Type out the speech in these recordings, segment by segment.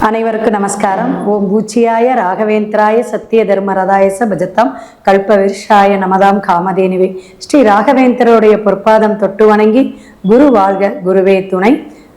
அனைவருக்கும் நமஸ்காரம். ஓம் பூச்சியாய ராகவேந்திராய சத்திய தர்மரதாயச பஜத்தாம் கல்பவிருஷாய நமதாம் காமதேனுவே. ஸ்ரீ ராகவேந்திரோடைய பொற்பாதம் தொட்டு வணங்கி குரு வாழ்க குருவே துணை.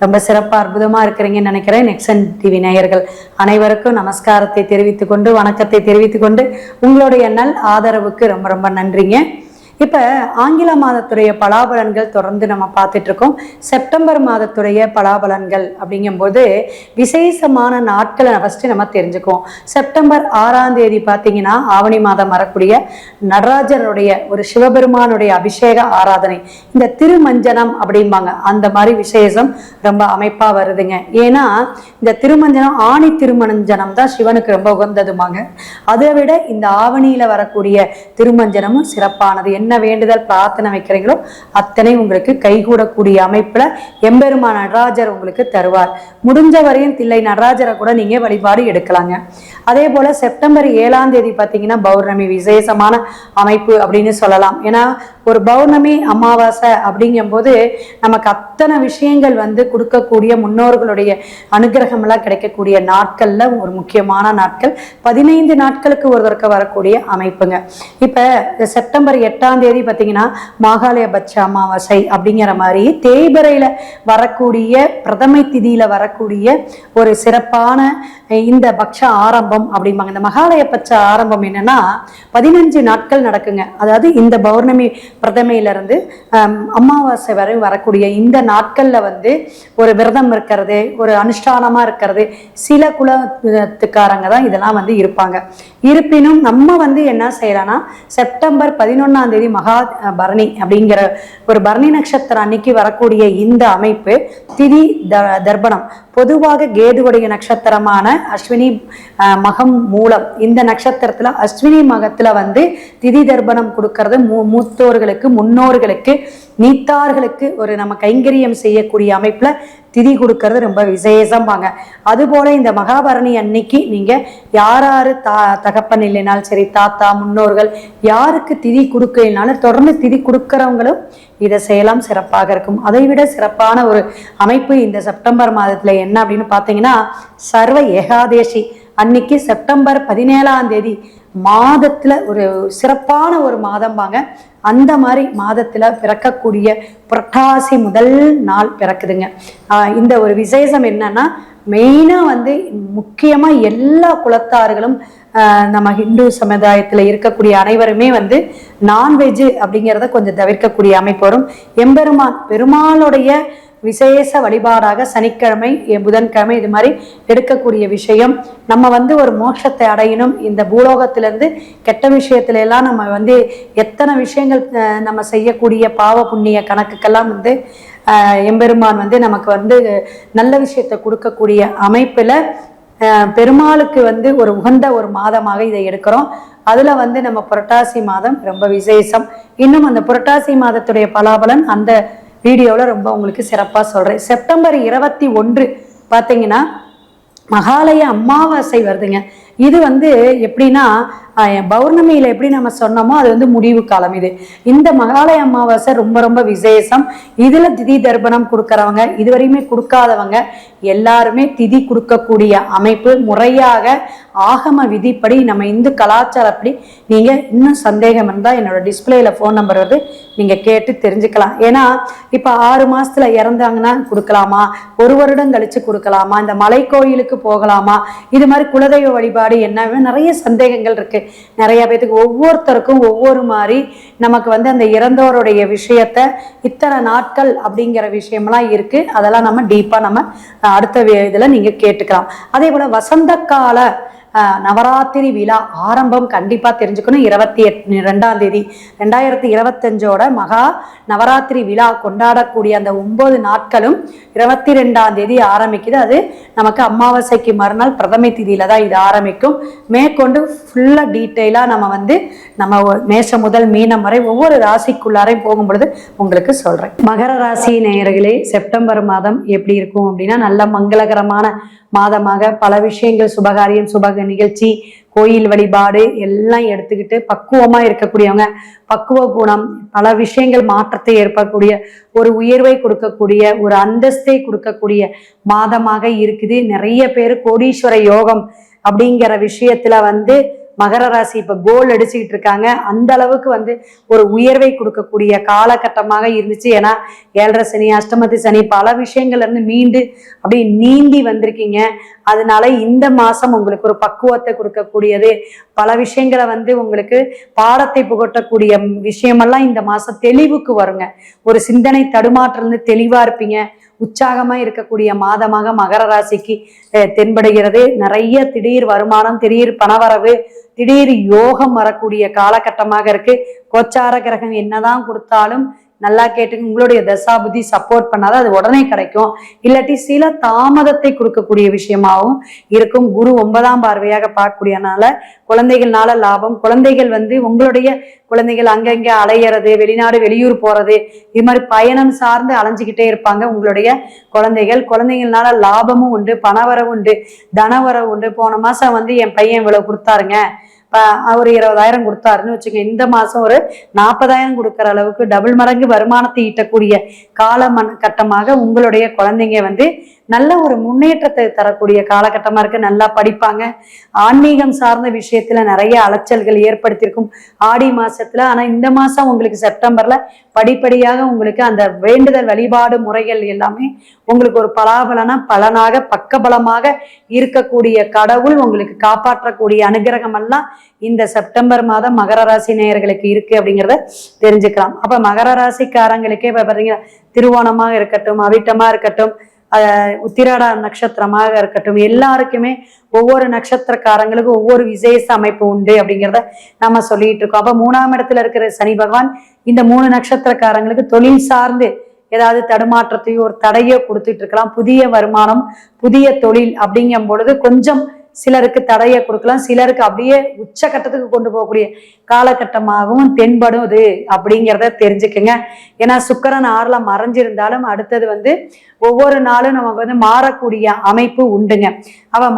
ரொம்ப சிறப்பாக அற்புதமாக இருக்கிறீங்கன்னு நினைக்கிறேன். நெக்ஸன் டிவி நேயர்கள் அனைவருக்கும் நமஸ்காரத்தை தெரிவித்து கொண்டு வணக்கத்தை தெரிவித்து கொண்டு உங்களுடைய நல் ஆதரவுக்கு ரொம்ப ரொம்ப நன்றிங்க. இப்போ ஆங்கில மாதத்துடைய பலாபலன்கள் தொடர்ந்து நம்ம பார்த்துட்டு இருக்கோம். செப்டம்பர் மாதத்துடைய பலாபலன்கள் அப்படிங்கும்போது விசேஷமான நாட்களை ஃபஸ்ட்டு நம்ம தெரிஞ்சுக்குவோம். செப்டம்பர் 6ஆம் தேதி பார்த்தீங்கன்னா ஆவணி மாதம் வரக்கூடிய நடராஜருடைய ஒரு சிவபெருமானுடைய அபிஷேக ஆராதனை, இந்த திருமஞ்சனம் அப்படிம்பாங்க, அந்த மாதிரி விசேஷம் ரொம்ப அமைப்பாக வருதுங்க. ஏன்னா இந்த திருமஞ்சனம் ஆணி திருமஞ்சனம் தான் சிவனுக்கு ரொம்ப உகந்ததுமாங்க. அதை விட இந்த ஆவணியில் வரக்கூடிய திருமஞ்சனமும் சிறப்பானது. என்ன வேண்டுதல் பிரார்த்தனை வைக்கிறீங்களோ அத்தனை உங்களுக்கு கைகூடக்கூடிய அமைப்புல எம்பெருமான் நடராஜர் உங்களுக்கு தருவார். முடிஞ்ச வரையும் தில்லை நடராஜரை கூட நீங்க வழிபாடு எடுக்கலாங்க. அதே போல செப்டம்பர் 7ஆம் தேதி பார்த்தீங்கன்னா பௌர்ணமி, விசேஷமான அமைப்பு அப்படின்னு சொல்லலாம். ஏன்னா ஒரு பௌர்ணமி அமாவாசை அப்படிங்கும் போது நமக்கு அத்தனை விஷயங்கள் கொடுக்கக்கூடிய முன்னோர்களுடைய அனுகிரகம் எல்லாம் கிடைக்கக்கூடிய நாட்கள்ல ஒரு முக்கியமான நாட்கள். 15 நாட்களுக்கு ஒரு தடவை வரக்கூடிய அமைப்புங்க. இப்ப செப்டம்பர் 8ஆம் தேதி பார்த்தீங்கன்னா மாகாலய பட்ச அமாவாசை அப்படிங்கிற மாதிரி தேய்பிறையில வரக்கூடிய பிரதமை திதியில வரக்கூடிய ஒரு சிறப்பான இந்த பட்ச ஆரம்பம் அப்படிம்பாங்க. இந்த மகாலய பட்ச ஆரம்பம் என்னன்னா 15 நாட்கள் நடக்குங்க. அதாவது இந்த பௌர்ணமி பிரதமையிலிருந்து அமாவாசை வரை வரக்கூடிய இந்த நாட்கள்ல ஒரு விரதம் இருக்கிறது, ஒரு அனுஷ்டானமா இருக்கிறது, சில குலத்துக்காரங்க தான் இதெல்லாம் இருப்பாங்க. இருப்பினும் நம்ம என்ன செய்யலாம்னா செப்டம்பர் 11ஆம் தேதி மகா பரணி அப்படிங்கிற ஒரு பரணி நட்சத்திரம் அன்னைக்கு வரக்கூடிய இந்த அமைப்பு திதி தர்ப்பணம். பொதுவாக கேதுவுடைய நட்சத்திரமான அஸ்வினி மகம் மூலம் இந்த நட்சத்திரத்துல அஸ்வினி மகத்துல திதி தர்ப்பணம் கொடுக்கறது மூத்தோர்களுக்கு, முன்னோர்களுக்கு, நீத்தார்களுக்கு ஒரு நம்ம கைங்கரியம் செய்யக்கூடிய அமைப்புல திதி கொடுக்கறது ரொம்ப விசேஷம்பாங்க. அதுபோல இந்த மகாபரணி அன்னைக்கு நீங்க யாராரு தகப்பன் இல்லைனாலும் சரி, தாத்தா முன்னோர்கள் யாருக்கு திதி கொடுக்கலனாலும் தொடர்ந்து திதி கொடுக்கறவங்களும் இதை செய்யலாம், சிறப்பாக இருக்கும். அதை விட சிறப்பான ஒரு அமைப்பு இந்த செப்டம்பர் மாதத்துல என்ன அப்படின்னு பார்த்தீங்கன்னா சர்வ ஏகாதேசி அன்னைக்கு செப்டம்பர் 17ஆம் தேதி மாதத்துல ஒரு சிறப்பான ஒரு மாதம்பாங்க. அந்த மாதிரி மாதத்துல பிறக்கக்கூடிய புரட்டாசி முதல் நாள் பிறக்குதுங்க. இந்த ஒரு விசேஷம் என்னன்னா மெயினா முக்கியமா எல்லா குலத்தார்களும் நம்ம ஹிந்து சமுதாயத்துல இருக்கக்கூடிய அனைவருமே நான்வெஜ் அப்படிங்கிறத கொஞ்சம் தவிர்க்கக்கூடிய அமைப்பு வரும். எம்பெருமான் பெருமாளுடைய விசேஷ வழிபாடாக சனிக்கிழமை, புதன்கிழமை இது மாதிரி எடுக்கக்கூடிய விஷயம். நம்ம ஒரு மோட்சத்தை அடையணும். இந்த பூலோகத்திலேருந்து கெட்ட விஷயத்துல எல்லாம் நம்ம எத்தனை விஷயங்கள் நம்ம செய்யக்கூடிய பாவ புண்ணிய கணக்குக்கெல்லாம் எம்பெருமான் நமக்கு நல்ல விஷயத்தை கொடுக்கக்கூடிய அமைப்புல பெருமாளுக்கு ஒரு உகந்த ஒரு மாதமாக இதை எடுக்கிறோம். அதுல நம்ம புரட்டாசி மாதம் ரொம்ப விசேஷம். இன்னும் அந்த புரட்டாசி மாதத்துடைய பலாபலன் அந்த வீடியோவில் ரொம்ப உங்களுக்கு சிறப்பாக சொல்கிறேன். செப்டம்பர் 21 பார்த்தீங்கன்னா மகாலய அமாவாசை வருதுங்க. இது எப்படின்னா பௌர்ணமியில எப்படி நம்ம சொன்னோமோ அது முடிவு காலம். இந்த மகாலய அமாவாசை ரொம்ப ரொம்ப விசேஷம். இதுல திதி தர்ப்பணம் கொடுக்கறவங்க, இதுவரையுமே கொடுக்காதவங்க எல்லாருமே திதி கொடுக்கக்கூடிய அமைப்பு. முறையாக ஆகம விதிப்படி நம்ம இந்து கலாச்சாரப்படி நீங்க இன்னும் சந்தேகம் இருந்தா என்னோட டிஸ்பிளேல போன் நம்பர் நீங்க கேட்டு தெரிஞ்சுக்கலாம். ஏன்னா இப்ப 6 மாசத்துல இறந்தாங்கன்னா கொடுக்கலாமா, 1 வருடம் கழிச்சு கொடுக்கலாமா, இந்த மலை கோயிலுக்கு போகலாமா, இது மாதிரி குலதெய்வ வழிபாடு என்ன, நிறைய சந்தேகங்கள் இருக்கு. நிறைய பேத்துக்கு ஒவ்வொருத்தருக்கும் ஒவ்வொரு மாதிரி நமக்கு அந்த இறந்தோருடைய விஷயத்த இத்தனை நாட்கள் அப்படிங்கிற விஷயம்லாம் இருக்கு. அதெல்லாம் நம்ம டீப்பா நம்ம அடுத்த இதுல நீங்க கேட்டுக்கலாம். அதே போல வசந்த கால நவராத்திரி விழா ஆரம்பம் கண்டிப்பா தெரிஞ்சுக்கணும். 22ஆம் தேதி 2025 மகா நவராத்திரி விழா கொண்டாடக்கூடிய அந்த 9 நாட்களும் 22ஆம் தேதி ஆரம்பிக்குது. அது நமக்கு அமாவாசைக்கு மறுநாள் பிரதமை திதியில தான் இது ஆரம்பிக்கும். மேற்கொண்டு ஃபுல்லா டீட்டெயிலா நம்ம மேஷம் முதல் மீனம் வரை ஒவ்வொரு ராசிக்குள்ளாரையும் போகும் பொழுது உங்களுக்கு சொல்றேன். மகர ராசி நேயர்களே, செப்டம்பர் மாதம் எப்படி இருக்கும் அப்படின்னா நல்ல மங்களகரமான மாதமாக பல விஷயங்கள் சுபகாரியம் சுப நிகழ்ச்சி, கோயில் வழிபாடு எல்லாம் எடுத்துக்கிட்டு பக்குவமா இருக்கக்கூடியவங்க, பக்குவ குணம், பல விஷயங்கள் மாற்றத்தை ஏற்படக்கூடிய, ஒரு உயர்வை கொடுக்கக்கூடிய, ஒரு அந்தஸ்தை கொடுக்கக்கூடிய மாதமாக இருக்குது. நிறைய பேர் கோடீஸ்வர யோகம் அப்படிங்கிற விஷயத்துல மகர ராசி இப்ப கோல் அடிச்சுக்கிட்டு இருக்காங்க. அந்த அளவுக்கு ஒரு உயர்வை கொடுக்கக்கூடிய காலகட்டமாக இருந்துச்சு. ஏன்னா 7.5 சனி, அஷ்டமத்து சனி, பல விஷயங்கள்ல இருந்து மீண்டு அப்படி நீந்தி வந்திருக்கீங்க. அதனால இந்த மாசம் உங்களுக்கு ஒரு பக்குவத்தை கொடுக்கக்கூடியது, பல விஷயங்களை உங்களுக்கு பாடத்தை புகட்டக்கூடிய விஷயமெல்லாம் இந்த மாசம் தெளிவுக்கு வருங்க. ஒரு சிந்தனை தடுமாற்றிலிருந்து தெளிவா இருப்பீங்க. உற்சாகமா இருக்கக்கூடிய மாதமாக மகர ராசிக்கு தென்படுகிறது. நிறைய திடீர் வருமானம், திடீர் பணவரவு, திடீர் யோகம் வரக்கூடிய காலகட்டமாக இருக்கு. கோச்சார கிரகம் என்னதான் கொடுத்தாலும் நல்லா கேட்டுங்க, உங்களுடைய தசாபுதி சப்போர்ட் பண்ணாதான் அது உடனே கிடைக்கும். இல்லாட்டி சில தாமதத்தை கொடுக்கக்கூடிய விஷயமாகவும் இருக்கும். குரு 9ஆம் பார்வையாக பார்க்கக்கூடியனால குழந்தைகள்னால லாபம். குழந்தைகள் உங்களுடைய குழந்தைகள் அங்கங்கே அலையிறது, வெளிநாடு வெளியூர் போறது, இது மாதிரி பயணம் சார்ந்து அலைஞ்சிக்கிட்டே இருப்பாங்க உங்களுடைய குழந்தைகள்னால லாபமும் உண்டு, பணவரவு உண்டு, தனவரவு உண்டு. போன மாசம் என் பையன் இவ்வளவு கொடுத்தாருங்க, ஒரு 20,000 கொடுத்தாருன்னு வச்சுக்கோங்க. இந்த மாசம் ஒரு 40,000 கொடுக்குற அளவுக்கு டபுள் மடங்கு வருமானத்தை ஈட்டக்கூடிய கட்டமாக உங்களுடைய குழந்தைங்க நல்ல ஒரு முன்னேற்றத்தை தரக்கூடிய காலகட்டமா இருக்கு. நல்லா படிப்பாங்க. ஆன்மீகம் சார்ந்த விஷயத்துல நிறைய அலைச்சல்கள் ஏற்படுத்தியிருக்கும் ஆடி மாசத்துல. ஆனா இந்த மாசம் உங்களுக்கு செப்டம்பர்ல படிப்படியாக உங்களுக்கு அந்த வேண்டுதல் வழிபாடு முறைகள் எல்லாமே உங்களுக்கு ஒரு பலனாக பக்கபலமாக இருக்கக்கூடிய கடவுள் உங்களுக்கு காப்பாற்றக்கூடிய அனுகிரகம் எல்லாம் இந்த செப்டம்பர் மாதம் மகர ராசி நேயர்களுக்கு இருக்கு அப்படிங்கிறத தெரிஞ்சுக்கலாம். அப்ப மகர ராசிக்காரங்களுக்கே இப்ப பாத்தீங்கன்னா திருவோணமாக இருக்கட்டும், அவிட்டமா இருக்கட்டும், உத்திராட நட்சத்திரமாக இருக்கட்டும், எல்லாருக்குமே ஒவ்வொரு நட்சத்திரக்காரங்களுக்கும் ஒவ்வொரு விசேஷ அமைப்பு உண்டு அப்படிங்கிறத நம்ம சொல்லிட்டு இருக்கோம். அப்ப 3ஆம் இடத்துல இருக்கிற சனி பகவான் இந்த 3 நட்சத்திரக்காரங்களுக்கு தொழில் சார்ந்து ஏதாவது தடுமாற்றத்தையோ ஒரு தடையோ கொடுத்துட்டு இருக்கலாம். புதிய வருமானம், புதிய தொழில் அப்படிங்கும் பொழுது கொஞ்சம் சிலருக்கு தடையை கொடுக்கலாம், சிலருக்கு அப்படியே உச்சகட்டத்துக்கு கொண்டு போகக்கூடிய காலகட்டமாகவும் தென்படுது அப்படிங்கிறத தெரிஞ்சுக்குங்க. ஏன்னா சுக்கிரன் 6ல மறைஞ்சிருந்தாலும் அடுத்தது ஒவ்வொரு நாளும் நமக்கு மாறக்கூடிய அமைப்பு உண்டுங்க.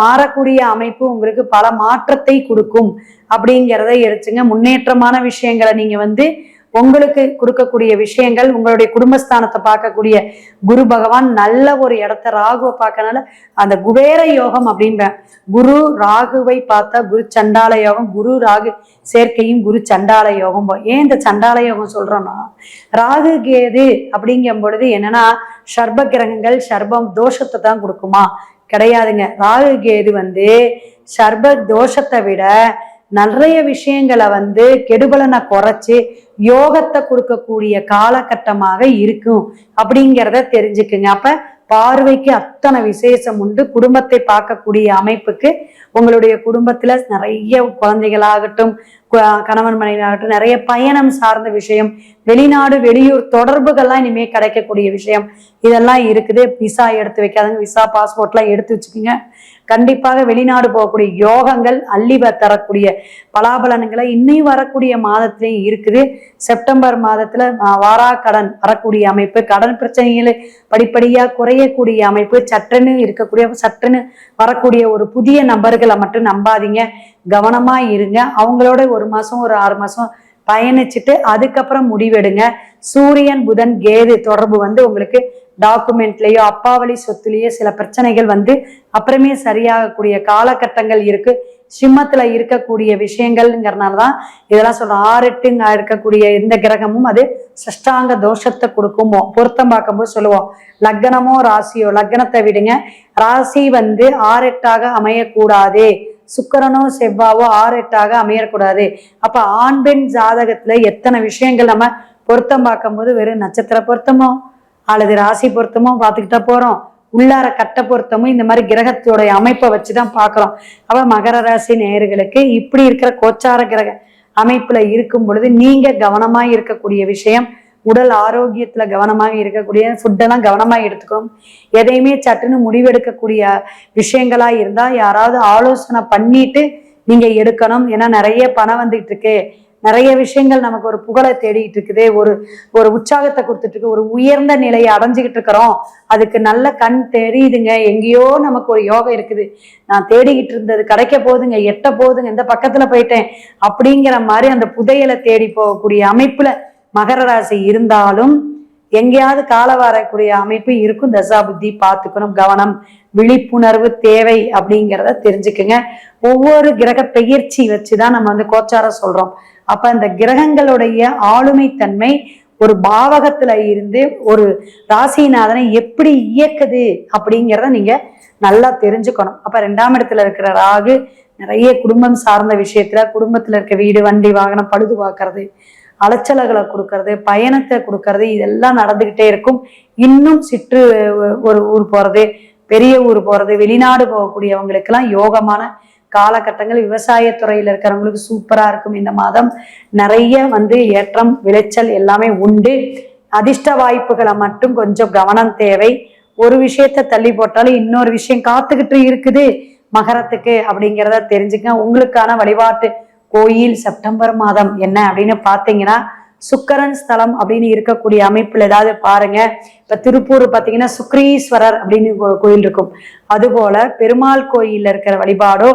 மாறக்கூடிய அமைப்பு உங்களுக்கு பல மாற்றத்தை கொடுக்கும் அப்படிங்கிறத எடுத்துங்க. முன்னேற்றமான விஷயங்களை நீங்க உங்களுக்கு கொடுக்கக்கூடிய விஷயங்கள், உங்களுடைய குடும்பஸ்தானத்தை பார்க்கக்கூடிய குரு பகவான் நல்ல ஒரு இடத்த ராகுவை பார்க்கறனால அந்த குபேர யோகம் அப்படின்ற குரு ராகுவை பார்த்தா குரு சண்டால யோகம், குரு ராகு சேர்க்கையும் குரு சண்டால யோகம். ஏன் இந்த சண்டால யோகம் சொல்றோம்னா, ராகு கேது அப்படிங்கும் பொழுது என்னன்னா சர்ப கிரகங்கள் சர்பம் தோஷத்தை தான் கொடுக்குமா? கிடையாதுங்க. ராகு கேது சர்ப தோஷத்தை விட நிறைய விஷயங்களை கெடுபலனை குறைச்சு யோகத்தை கொடுக்கக்கூடிய காலகட்டமாக இருக்கும் அப்படிங்கிறத தெரிஞ்சுக்குங்க. அப்ப பார்வைக்கு அத்தனை விசேஷம் உண்டு. குடும்பத்தை பார்க்கக்கூடிய அமைப்புக்கு உங்களுடைய குடும்பத்துல நிறைய குழந்தைகளாகட்டும், கணவன் மனைவி ஆகட்டும், நிறைய பயணம் சார்ந்த விஷயம், வெளிநாடு வெளியூர் தொடர்புகள்லாம் இனிமே கிடைக்கக்கூடிய விஷயம் இதெல்லாம் இருக்குது. விசா எடுத்து வைக்காதுங்க, விசா பாஸ்போர்ட்லாம் எடுத்து வச்சுக்கோங்க. கண்டிப்பாக வெளிநாடு போகக்கூடிய யோகங்கள் அள்ளி தரக்கூடிய பலாபலன்களை இன்னும் வரக்கூடிய மாதத்திலையும் இருக்குது. செப்டம்பர் மாதத்துல வாரா கடன் வரக்கூடிய அமைப்பு, கடன் பிரச்சனைகளை படிப்படியா குறையக்கூடிய அமைப்பு, சற்றுன்னு வரக்கூடிய ஒரு புதிய நபர்களை மட்டும் நம்பாதீங்க, கவனமா இருங்க. அவங்களோட 1 மாசம் ஒரு 6 மாசம் பயணிச்சுட்டு அதுக்கப்புறம் முடிவெடுங்க. சூரியன் புதன் கேது தொடர்பு உங்களுக்கு டாக்குமெண்ட்லயோ அப்பாவளி சொத்துலயோ சில பிரச்சனைகள் அப்புறமே சரியாகக்கூடிய காலகட்டங்கள் இருக்கு. சிம்மத்துல இருக்கக்கூடிய விஷயங்கள்ங்கிறதுனாலதான் இதெல்லாம் சொல்றோம். 6-8 இருக்கக்கூடிய எந்த கிரகமும் அது சஷ்டாங்க தோஷத்தை கொடுக்கும். பொருத்தம் பார்க்கும்போது சொல்லுவோம், லக்னமோ ராசியோ, லக்னத்தை விடுங்க, ராசி 6-8 அமையக்கூடாது, சுக்கிரனோ செவ்வாவோ 6-8 அமையக்கூடாது. அப்ப ஆண் பெண் ஜாதகத்துல எத்தனை விஷயங்கள் நம்ம பொருத்தம் பார்க்கும்போது வெறும் நட்சத்திர பொருத்தமோ அல்லது ராசி பொருத்தமோ பார்த்துக்கிட்டா போறோம், உள்ளார கட்ட பொருத்தமும் இந்த மாதிரி கிரகத்தோடைய அமைப்பை வச்சுதான் பார்க்கிறோம். அப்ப மகர ராசி நேயர்களுக்கு இப்படி இருக்கிற கோச்சார கிரக அமைப்புல இருக்கும் பொழுது நீங்க கவனமா இருக்கக்கூடிய விஷயம், உடல் ஆரோக்கியத்துல கவனமாக இருக்கக்கூடிய ஃபுட்டெல்லாம் கவனமாக எடுத்துக்கணும். எதையுமே சட்டுன்னு முடிவெடுக்கக்கூடிய விஷயங்களா இருந்தா யாராவது ஆலோசனை பண்ணிட்டு நீங்க எடுக்கணும். ஏன்னா நிறைய பணம் வந்துட்டு இருக்கு, நிறைய விஷயங்கள் நமக்கு ஒரு புகழை தேடிட்டு இருக்குது, ஒரு ஒரு உற்சாகத்தை கொடுத்துட்டு இருக்கு, ஒரு உயர்ந்த நிலையை அடைஞ்சுக்கிட்டு இருக்கிறோம். அதுக்கு நல்ல கண் தெரியுதுங்க. எங்கேயோ நமக்கு ஒரு யோகம் இருக்குது, நான் தேடிக்கிட்டு இருந்தது கிடைக்க போகுதுங்க, எட்ட போகுதுங்க, இந்த பக்கத்துல போயிட்டேன் அப்படிங்கிற மாதிரி அந்த புதையலை தேடி போகக்கூடிய அமைப்புல மகர ராசி இருந்தாலும் எங்கேயாவது கால வரக்கூடிய அமைப்பு இருக்கும். தசா புத்தி பார்த்துக்கணும், கவனம், விழிப்புணர்வு தேவை அப்படிங்கிறத தெரிஞ்சுக்குங்க. ஒவ்வொரு கிரக பெயர்ச்சி வச்சுதான் நம்ம வந்து கோச்சாரம் சொல்றோம். அப்ப இந்த கிரகங்களுடைய ஆளுமை தன்மை ஒரு பாவகத்துல இருந்து ஒரு ராசிநாதனை எப்படி இயக்குது அப்படிங்கிறத நீங்க நல்லா தெரிஞ்சுக்கணும். அப்ப 2ஆம் இடத்துல இருக்கிற ராகு நிறைய குடும்பம் சார்ந்த விஷயத்துல, குடும்பத்துல இருக்க வீடு, வண்டி, வாகனம் பழுது பார்க்கறது, அலைச்சல்களை கொடுக்கறது, பயணத்தை கொடுக்கறது, இதெல்லாம் நடந்துகிட்டே இருக்கும். இன்னும் ஒரு ஊர் போறது, பெரிய ஊர் போறது, வெளிநாடு போகக்கூடியவங்களுக்கு எல்லாம் யோகமான காலகட்டங்கள். விவசாயத்துறையில இருக்கிறவங்களுக்கு சூப்பரா இருக்கும். இந்த மாதம் நிறைய வந்து ஏற்றம், விளைச்சல் எல்லாமே உண்டு. அதிர்ஷ்ட வாய்ப்புகளை மட்டும் கொஞ்சம் கவனம் தேவை. ஒரு விஷயத்த தள்ளி போட்டாலும் இன்னொரு விஷயம் காத்துக்கிட்டு இருக்குது மகரத்துக்கு அப்படிங்கிறத தெரிஞ்சுக்க. உங்களுக்கான வழிபாட்டு கோயில் செப்டம்பர் மாதம் என்ன அப்படின்னு பாத்தீங்கன்னா, சுக்கரன் ஸ்தலம் அப்படின்னு இருக்கக்கூடிய அமைப்புல ஏதாவது பாருங்க. இப்ப திருப்பூர் பாத்தீங்கன்னா சுக்ரீஸ்வரர் அப்படின்னு கோயில் இருக்கும். அதுபோல பெருமாள் கோயில்ல இருக்கிற வழிபாடோ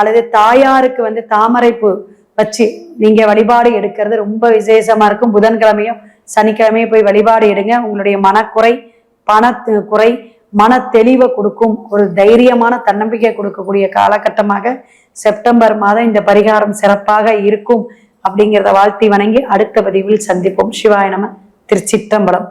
அல்லது தாயாருக்கு வந்து தாமரைப்பூ வச்சு நீங்க வழிபாடு எடுக்கிறது ரொம்ப விசேஷமா இருக்கும். புதன்கிழமையும் சனிக்கிழமையும் போய் வழிபாடு எடுங்க. உங்களுடைய மனக்குறை, பண குறை, மன தெளிவை கொடுக்கும். ஒரு தைரியமான தன்னம்பிக்கை கொடுக்கக்கூடிய காலகட்டமாக செப்டம்பர் மாதம் இந்த பரிகாரம் சிறப்பாக இருக்கும் அப்படிங்கிறத வாழ்த்தி வணங்கி அடுத்த பதிவில் சந்திப்போம். சிவாய நம. திருச்சிற்றம்பலம்.